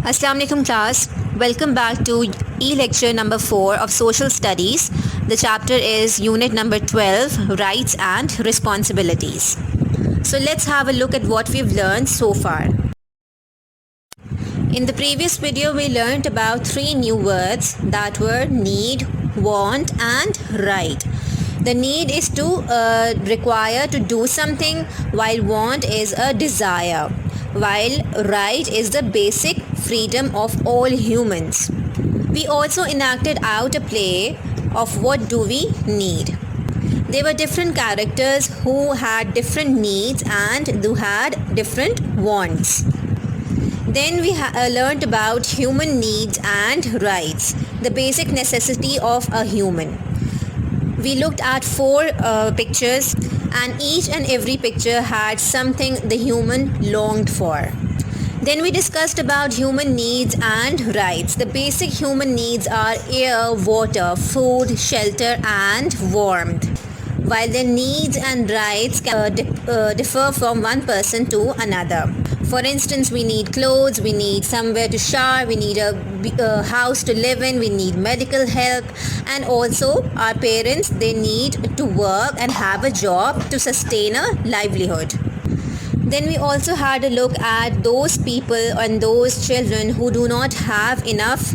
Assalamu alaikum class. Welcome back to e-lecture number 4 of social studies. The chapter is unit number 12, rights and responsibilities. So let's have a look at what we've learned so far. In the previous video we learned about 3 new words that were need, want and right. The need is to require to do something, while want is a desire, while right is the basic freedom of all humans. We also enacted out a play of what do we need. There were different characters who had different needs and who had different wants. Then we learned about human needs and rights, the basic necessity of a human. We looked at 4 pictures, and each and every picture had something the human longed for. Then we discussed about human needs and rights. The basic human needs are air, water, food, shelter and warmth, while their needs and rights can differ from one person to another. For instance, we need clothes, we need somewhere to shower, we need a house to live in, we need medical help, and also our parents, they need to work and have a job to sustain a livelihood. Then we also had a look at those people and those children who do not have enough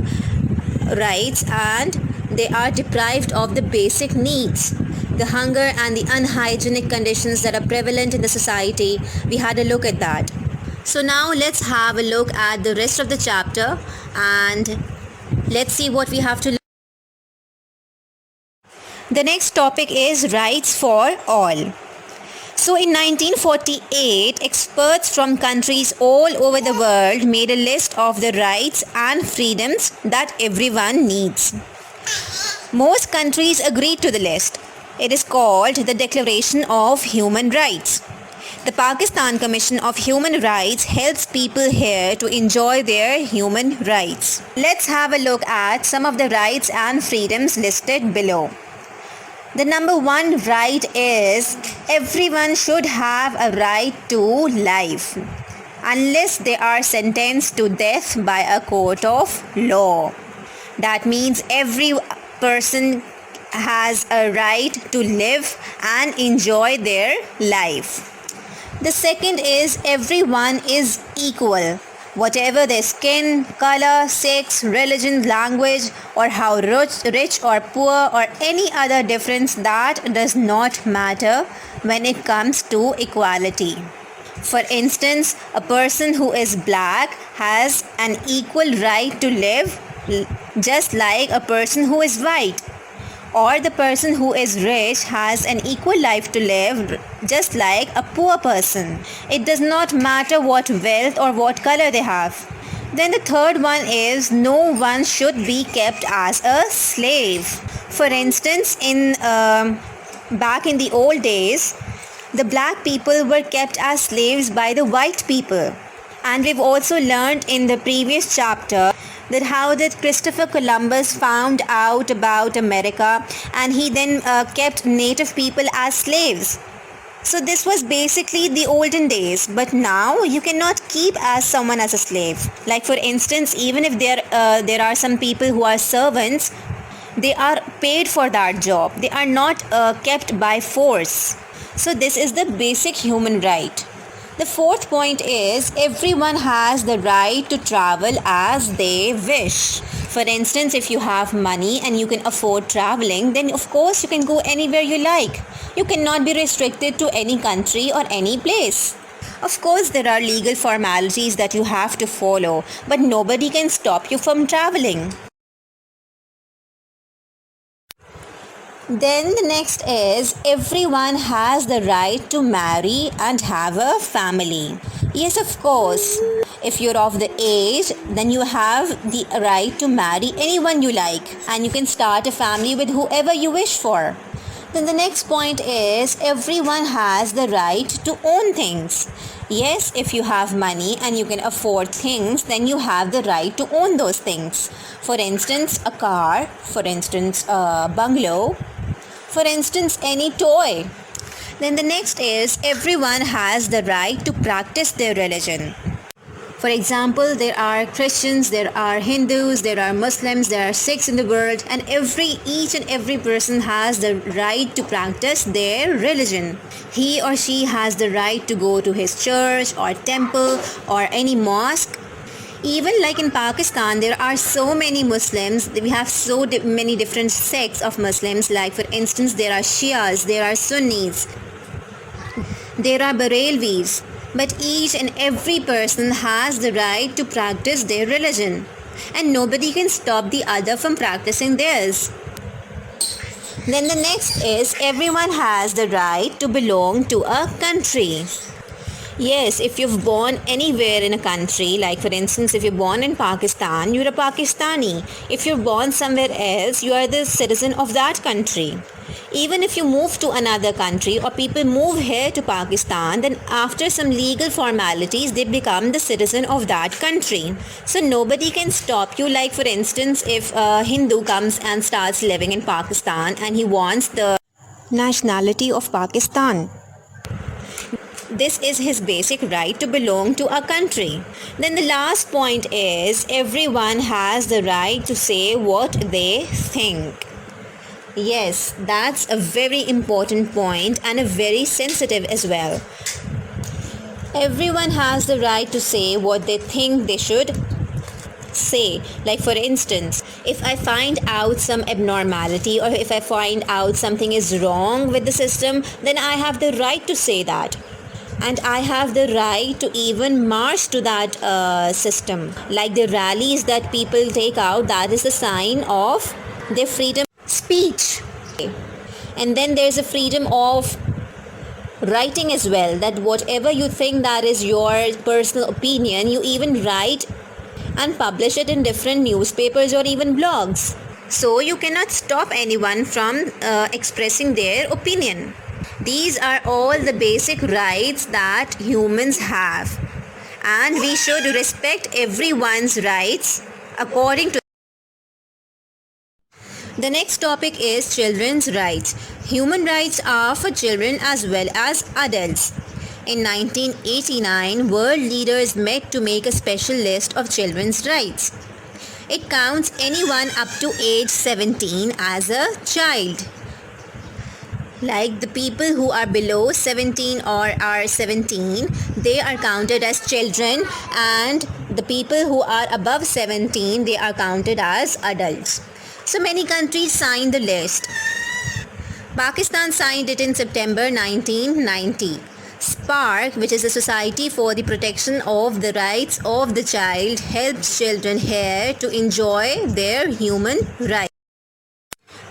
rights and they are deprived of the basic needs. The hunger and the unhygienic conditions that are prevalent in the society, we had a look at that. So now let's have a look at the rest of the chapter and let's see what we have to learn. The next topic is rights for all. So in 1948, experts from countries all over the world made a list of the rights and freedoms that everyone needs. Most countries agreed to the list. It is called the Declaration of Human Rights. The Pakistan Commission of Human Rights helps people here to enjoy their human rights. Let's have a look at some of the rights and freedoms listed below. The number 1 right is everyone should have a right to life, unless they are sentenced to death by a court of law. That means every person has a right to live and enjoy their life. The second is everyone is equal, whatever their skin, color, sex, religion, language, or how rich or poor or any other difference, that does not matter when it comes to equality. For instance, a person who is black has an equal right to live just like a person who is white. Or the person who is rich has an equal life to live just like a poor person. It does not matter what wealth or what color they have. Then the third one is no one should be kept as a slave. For instance, back in the old days, the black people were kept as slaves by the white people. And we've also learned in the previous chapter that how did Christopher Columbus found out about America, and he then kept native people as slaves. So this was basically the olden days, but now you cannot keep as someone as a slave. Like for instance, even if there are some people who are servants, they are paid for that job. They are not kept by force. So this is the basic human right. The fourth point is everyone has the right to travel as they wish. For instance, if you have money and you can afford traveling, then of course you can go anywhere you like. You cannot be restricted to any country or any place. Of course, there are legal formalities that you have to follow, but nobody can stop you from traveling. Then the next is everyone has the right to marry and have a family. Yes, of course. If you're of the age, then you have the right to marry anyone you like and you can start a family with whoever you wish for. Then the next point is everyone has the right to own things. Yes, if you have money and you can afford things, then you have the right to own those things. For instance, a car, for instance, a bungalow, for instance, any toy. Then the next is everyone has the right to practice their religion. For example, there are Christians, there are Hindus, there are Muslims, there are Sikhs in the world, and each and every person has the right to practice their religion. He or she has the right to go to his church or temple or any mosque. Even like in Pakistan, there are so many Muslims. We have so many different sects of Muslims. Like for instance, there are Shias, there are Sunnis, there are Barelvis. But each and every person has the right to practice their religion, and nobody can stop the other from practicing theirs. Then the next is everyone has the right to belong to a country. Yes, if you've born anywhere in a country, like for instance, if you're born in Pakistan, you're a Pakistani. If you're born somewhere else, you are the citizen of that country. Even if you move to another country or people move here to Pakistan, then after some legal formalities, they become the citizen of that country. So nobody can stop you. Like for instance, if a Hindu comes and starts living in Pakistan and he wants the nationality of Pakistan, this is his basic right to belong to a country. Then the last point is everyone has the right to say what they think. Yes, that's a very important point and a very sensitive as well. Everyone has the right to say what they think they should say. Like for instance, if I find out some abnormality or if I find out something is wrong with the system, then I have the right to say that. And I have the right to even march to that system. Like the rallies that people take out, that is a sign of their freedom of speech. And then there's a freedom of writing as well, that whatever you think that is your personal opinion, you even write and publish it in different newspapers or even blogs. So you cannot stop anyone from expressing their opinion. These are all the basic rights that humans have, and we should respect everyone's rights according to. The next topic is children's rights. Human rights are for children as well as adults. In 1989, world leaders met to make a special list of children's rights. It counts anyone up to age 17 as a child. Like the people who are below 17 or are 17, they are counted as children, and the people who are above 17, they are counted as adults. So many countries signed the list. Pakistan signed it in September 1990. SPARC, which is a Society for the Protection of the Rights of the Child, helps children here to enjoy their human rights.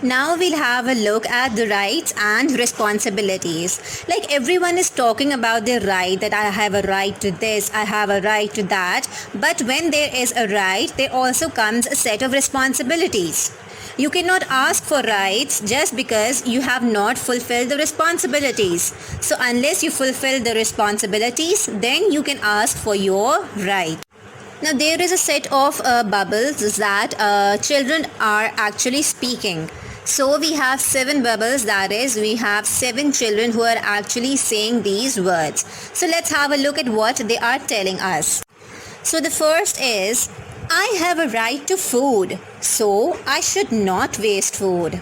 Now we'll have a look at the rights and responsibilities. Like everyone is talking about their right, that I have a right to this, I have a right to that. But when there is a right, there also comes a set of responsibilities. You cannot ask for rights just because you have not fulfilled the responsibilities. So unless you fulfill the responsibilities, then you can ask for your right. Now there is a set of bubbles that children are actually speaking. So we have 7 bubbles, that is, we have 7 children who are actually saying these words. So let's have a look at what they are telling us. So the first is, I have a right to food, so I should not waste food.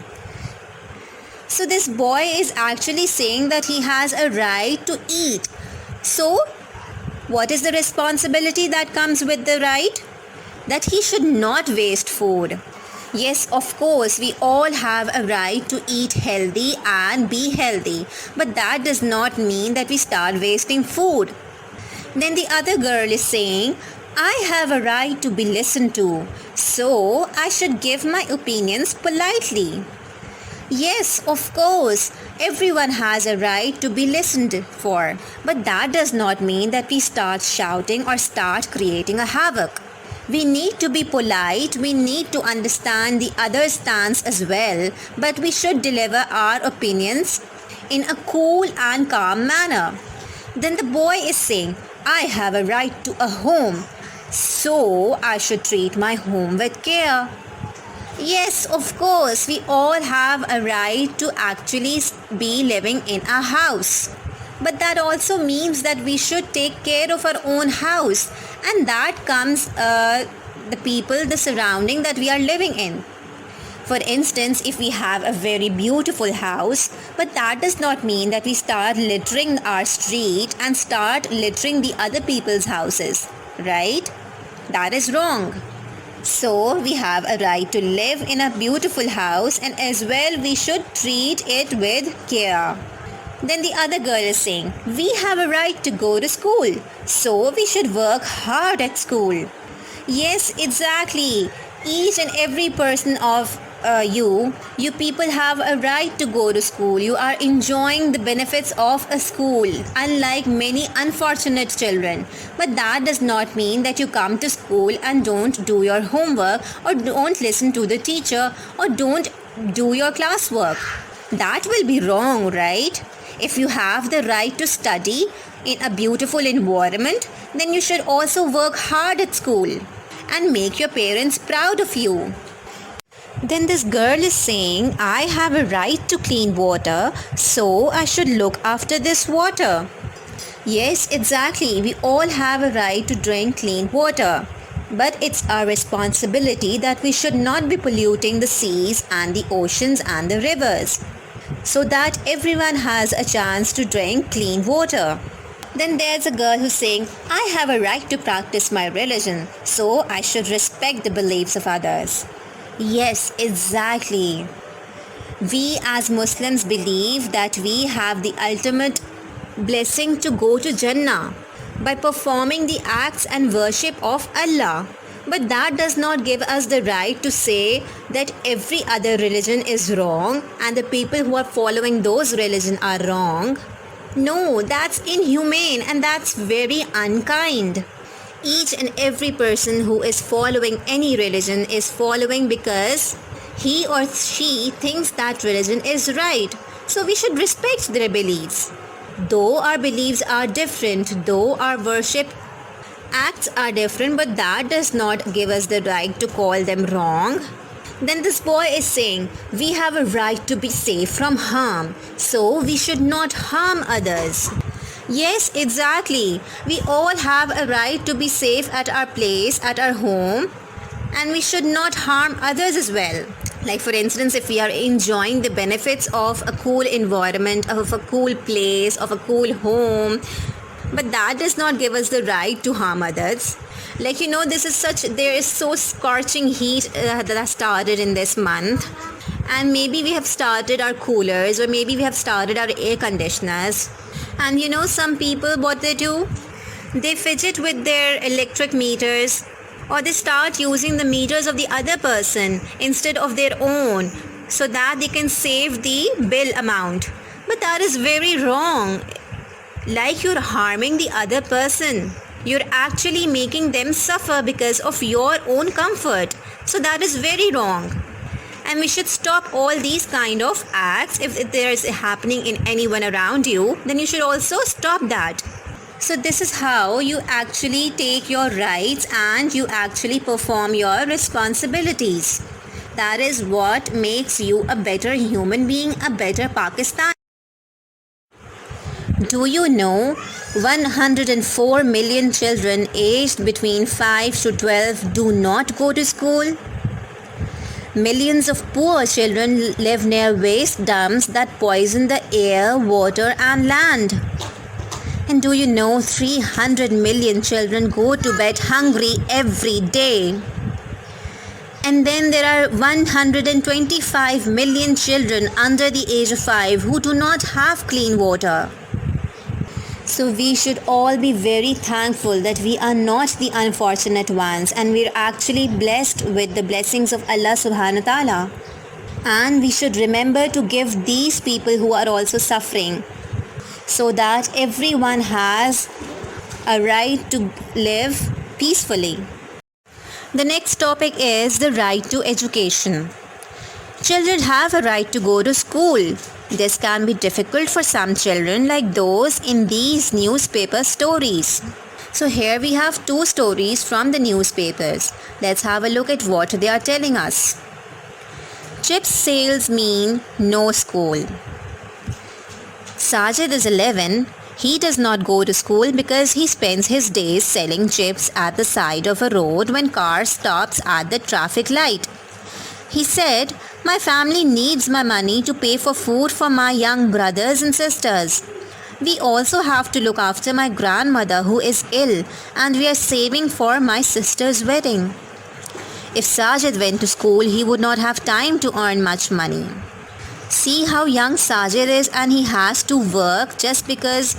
So this boy is actually saying that he has a right to eat. So what is the responsibility that comes with the right? That he should not waste food. Yes, of course, we all have a right to eat healthy and be healthy. But that does not mean that we start wasting food. Then the other girl is saying, I have a right to be listened to, so I should give my opinions politely. Yes, of course, everyone has a right to be listened for. But that does not mean that we start shouting or start creating a havoc. We need to be polite, we need to understand the other stance as well, but we should deliver our opinions in a cool and calm manner. Then the boy is saying, I have a right to a home, so I should treat my home with care. Yes, of course, we all have a right to actually be living in a house. but that also means that we should take care of our own house, and that comes the people, the surrounding that we are living in. For instance, if we have a very beautiful house, but that does not mean that we start littering our street and start littering the other people's houses, right? That is wrong. So we have a right to live in a beautiful house, and as well we should treat it with care. Then the other girl is saying, we have a right to go to school, so we should work hard at school. Yes, exactly. Each and every person of you people have a right to go to school. You are enjoying the benefits of a school, unlike many unfortunate children. But that does not mean that you come to school and don't do your homework, or don't listen to the teacher, or don't do your classwork. That will be wrong, right? If you have the right to study in a beautiful environment, then you should also work hard at school and make your parents proud of you. Then this girl is saying, I have a right to clean water, so I should look after this water. Yes, exactly. We all have a right to drink clean water. But it's our responsibility that we should not be polluting the seas and the oceans and the rivers, so that everyone has a chance to drink clean water. Then there's a girl who's saying, I have a right to practice my religion, so I should respect the beliefs of others. Yes, exactly. We as Muslims believe that we have the ultimate blessing to go to Jannah by performing the acts and worship of Allah. But that does not give us the right to say that every other religion is wrong and the people who are following those religions are wrong. No, that's inhumane and that's very unkind. Each and every person who is following any religion is following because he or she thinks that religion is right. So we should respect their beliefs. Though our beliefs are different, though our worship acts are different, but that does not give us the right to call them wrong. Then this boy is saying, we have a right to be safe from harm, so we should not harm others. Yes, exactly. We all have a right to be safe at our place, at our home, and we should not harm others as well. Like for instance, if we are enjoying the benefits of a cool environment, of a cool place, of a cool home, but that does not give us the right to harm others. Like there is so scorching heat that has started in this month, and maybe we have started our coolers, or maybe we have started our air conditioners. And some people, what they do, they fidget with their electric meters, or they start using the meters of the other person instead of their own, so that they can save the bill amount. But that is very wrong. Like you're harming the other person. You're actually making them suffer because of your own comfort. So that is very wrong. And we should stop all these kind of acts. If there is happening in anyone around you, then you should also stop that. So this is how you actually take your rights and you actually perform your responsibilities. That is what makes you a better human being, a better Pakistan. Do you know 104 million children aged between 5 to 12 do not go to school? Millions of poor children live near waste dumps that poison the air, water and land. And do you know 300 million children go to bed hungry every day? And then there are 125 million children under the age of 5 who do not have clean water. So we should all be very thankful that we are not the unfortunate ones, and we are actually blessed with the blessings of Allah subhanahu wa ta'ala. And we should remember to give these people who are also suffering, so that everyone has a right to live peacefully. The next topic is the right to education. Children have a right to go to school. This can be difficult for some children, like those in these newspaper stories. So here we have 2 stories from the newspapers. Let's have a look at what they are telling us. Chips sales mean no school. Sajid is 11. He does not go to school because he spends his days selling chips at the side of a road when car stops at the traffic light. He said, "My family needs my money to pay for food for my young brothers and sisters. We also have to look after my grandmother who is ill, and we are saving for my sister's wedding." If Sajid went to school, he would not have time to earn much money. See how young Sajid is, and he has to work just because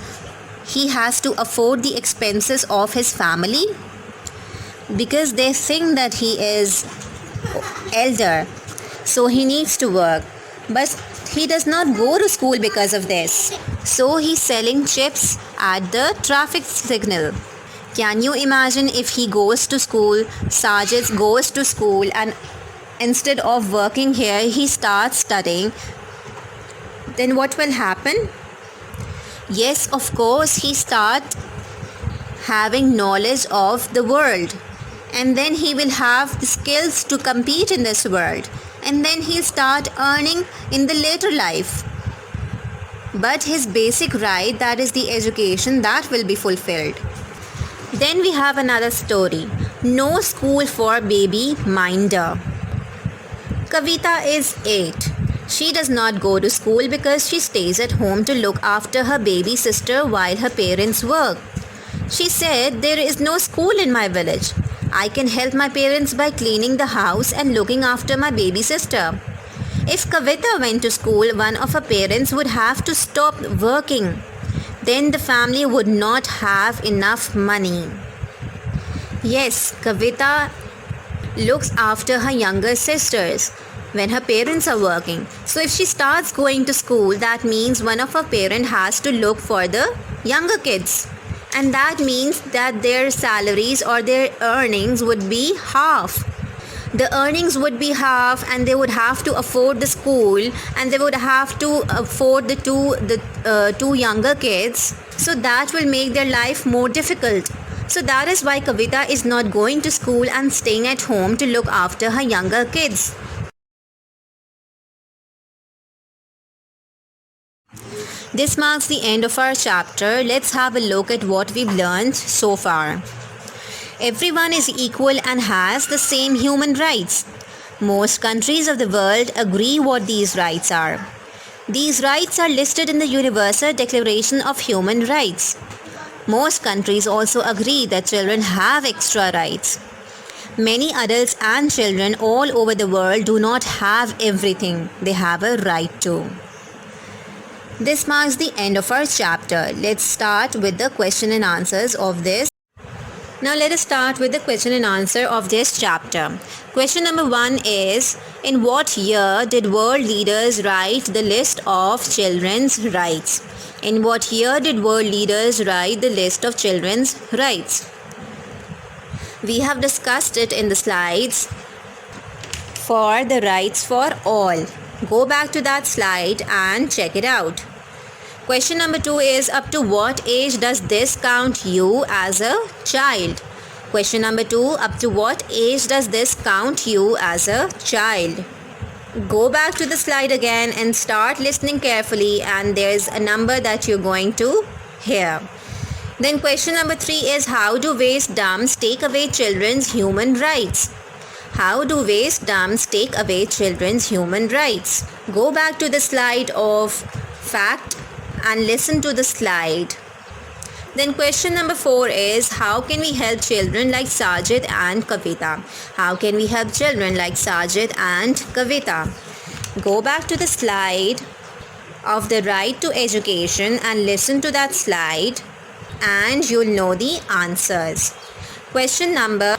he has to afford the expenses of his family? Because they think that he is elder, so he needs to work. But he does not go to school because of this. So he's selling chips at the traffic signal. Can you imagine if he goes to school, Sajid goes to school, and instead of working here, he starts studying? Then what will happen? Yes, of course, he starts having knowledge of the world. And then he will have the skills to compete in this world. And then he'll start earning in the later life. But his basic right, that is the education, that will be fulfilled. Then we have another story. No school for baby minder. Kavita is 8. She does not go to school because she stays at home to look after her baby sister while her parents work. She said, "There is no school in my village. I can help my parents by cleaning the house and looking after my baby sister." If Kavita went to school, one of her parents would have to stop working. Then the family would not have enough money. Yes, Kavita looks after her younger sisters when her parents are working. So if she starts going to school, that means one of her parents has to look for the younger kids. And that means that their salaries or their earnings would be half. The earnings would be half, and they would have to afford the school, and they would have to afford the two younger kids. So that will make their life more difficult. So that is why Kavita is not going to school and staying at home to look after her younger kids. This marks the end of our chapter. Let's have a look at what we've learned so far. Everyone is equal and has the same human rights. Most countries of the world agree what these rights are. These rights are listed in the Universal Declaration of Human Rights. Most countries also agree that children have extra rights. Many adults and children all over the world do not have everything they have a right to. This marks the end of our chapter. Let's start with the question and answers of this. Now let us start with the question and answer of this chapter. Question number 1 is, in what year did world leaders write the list of children's rights? In what year did world leaders write the list of children's rights? We have discussed it in the slides for the rights for all. Go back to that slide and check it out. Question number 2 is, up to what age does this count you as a child? Question number 2, up to what age does this count you as a child? Go back to the slide again and start listening carefully, and there's a number that you're going to hear. Then question number 3 is, how do waste dumps take away children's human rights? How do waste dumps take away children's human rights? Go back to the slide of fact and listen to the slide. Then question number 4 is, how can we help children like Sajid and Kavita? How can we help children like Sajid and Kavita? Go back to the slide of the right to education and listen to that slide, and you'll know the answers. Question number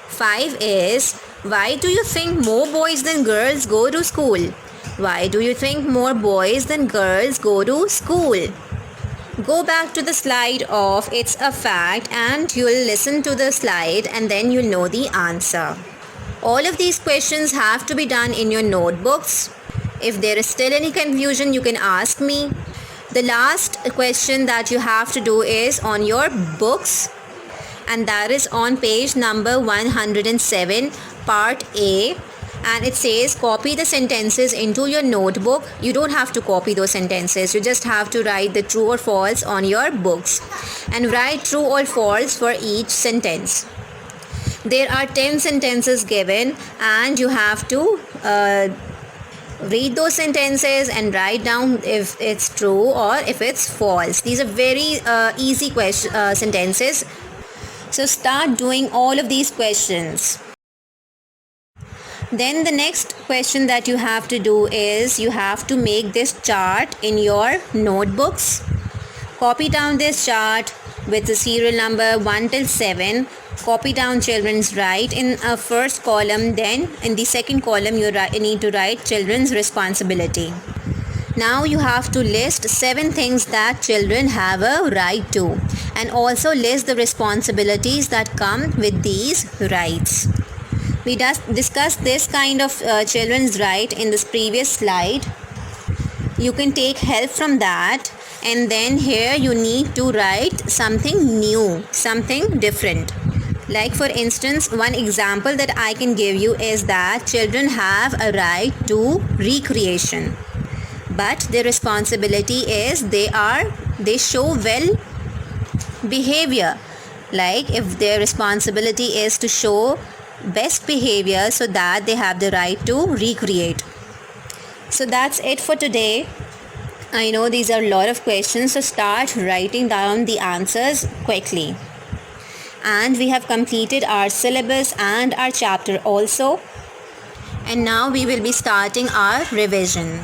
5 is, why do you think more boys than girls go to school? Why do you think more boys than girls go to school? Go back to the slide of it's a fact, and you'll listen to the slide, and then you'll know the answer. All of these questions have to be done in your notebooks. If there is still any confusion, you can ask me. The last question that you have to do is on your books, and that is on page number 107, part A. and it says copy the sentences into your notebook. You don't have to copy those sentences. You just have to write the true or false on your books and write true or false for each sentence. There are 10 sentences given and you have to read those sentences and write down if it's true or if it's false. These are very easy sentences. So start doing all of these questions. Then the next question that you have to do is you have to make this chart in your notebooks. Copy down this chart with the serial number 1 till 7. Copy down children's right in a first column, then in the second column you need to write children's responsibility. Now you have to list 7 things that children have a right to, and also list the responsibilities that come with these rights. We discussed this kind of children's right in this previous slide. You can take help from that, and then here you need to write something new, something different. Like for instance, one example that I can give you is that children have a right to recreation, but their responsibility is they show well behavior. Like if their responsibility is to show best behavior so that they have the right to recreate. So that's it for today. I know these are a lot of questions, so start writing down the answers quickly. And we have completed our syllabus and our chapter also. And now we will be starting our revision.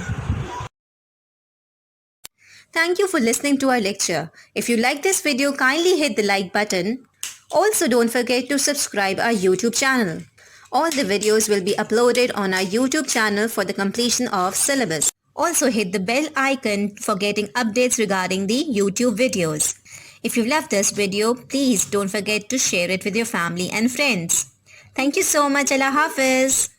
Thank you for listening to our lecture. If you like this video, kindly hit the like button. Also, don't forget to subscribe our YouTube channel. All the videos will be uploaded on our YouTube channel for the completion of syllabus. Also, hit the bell icon for getting updates regarding the YouTube videos. If you loved this video, please don't forget to share it with your family and friends. Thank you so much. Allah Hafiz.